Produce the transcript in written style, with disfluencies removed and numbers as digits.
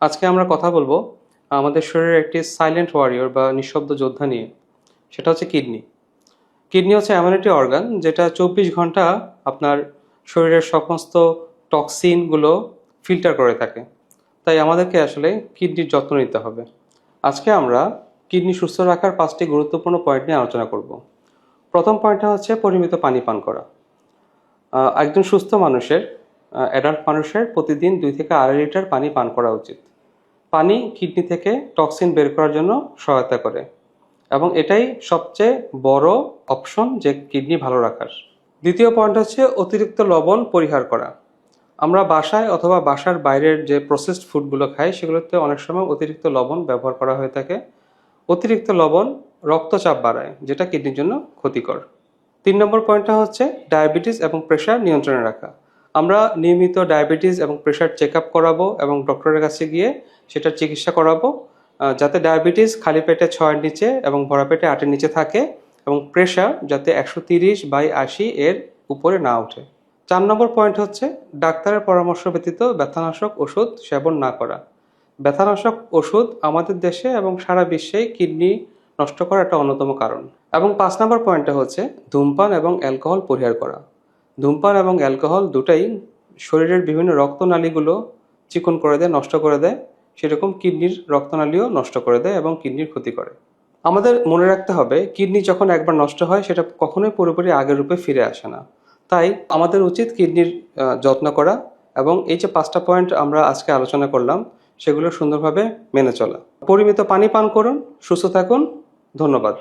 আজকে আমরা কথা বলবো আমাদের শরীরের একটি সাইলেন্ট ওয়ারিয়র বা নিঃশব্দ যোদ্ধা নিয়ে। সেটা হচ্ছে কিডনি। কিডনি হচ্ছে এমন একটি অর্গান যেটা 24 ঘন্টা আপনার শরীরের সমস্ত টক্সিনগুলো ফিল্টার করে থাকে। তাই আমাদেরকে আসলে কিডনির যত্ন নিতে হবে। আজকে আমরা কিডনি সুস্থ রাখার 5টি গুরুত্বপূর্ণ পয়েন্ট নিয়ে আলোচনা করব। প্রথম পয়েন্টটা হচ্ছে পরিমিত পানি পান করা। একজন সুস্থ মানুষের, অ্যাডাল্ট মানুষের প্রতিদিন 2 থেকে 2.5 লিটার পানি পান করা উচিত। পানি কিডনি থেকে টক্সিন বের করার জন্য সহায়তা করে এবং এটাই সবচেয়ে বড় অপশন যে কিডনি ভালো রাখার। দ্বিতীয় পয়েন্ট হচ্ছে অতিরিক্ত লবণ পরিহার করা। আমরা বাসায় অথবা বাসার বাইরের যে প্রসেসড ফুডগুলো খাই সেগুলোতে অনেক সময় অতিরিক্ত লবণ ব্যবহার করা হয়ে থাকে। অতিরিক্ত লবণ রক্তচাপ বাড়ায়, যেটা কিডনির জন্য ক্ষতিকর। 3 নম্বর পয়েন্টটা হচ্ছে ডায়াবেটিস এবং প্রেশার নিয়ন্ত্রণে রাখা। আমরা নিয়মিত ডায়াবেটিস এবং প্রেশার চেক আপ করাবো এবং ডক্টরের কাছে গিয়ে সেটার চিকিৎসা করাবো, যাতে ডায়াবেটিস খালি পেটে 6-এর নিচে এবং ভরা পেটে 8-এর নিচে থাকে এবং প্রেশার যাতে 130/80 এর উপরে না ওঠে। 4 নম্বর পয়েন্ট হচ্ছে ডাক্তারের পরামর্শ ব্যতীত ব্যথানাশক ওষুধ সেবন না করা। ব্যথানাশক ওষুধ আমাদের দেশে এবং সারা বিশ্বেই কিডনি নষ্ট করার একটা অন্যতম কারণ। এবং 5 নম্বর পয়েন্টটা হচ্ছে ধূমপান এবং অ্যালকোহল পরিহার করা। ধূমপান এবং অ্যালকোহল দুটাই শরীরের বিভিন্ন রক্তনালীগুলো চিকন করে দেয়, নষ্ট করে দেয়, সেরকম কিডনির রক্তনালীও নষ্ট করে দেয় এবং কিডনির ক্ষতি করে। আমাদের মনে রাখতে হবে কিডনি যখন একবার নষ্ট হয় সেটা কখনোই পুরোপুরি আগের রূপে ফিরে আসে না। তাই আমাদের উচিত কিডনির যত্ন করা এবং এই যে 5টা পয়েন্ট আমরা আজকে আলোচনা করলাম সেগুলো সুন্দরভাবে মেনে চলা। পরিমিত পানি পান করুন, সুস্থ থাকুন। ধন্যবাদ।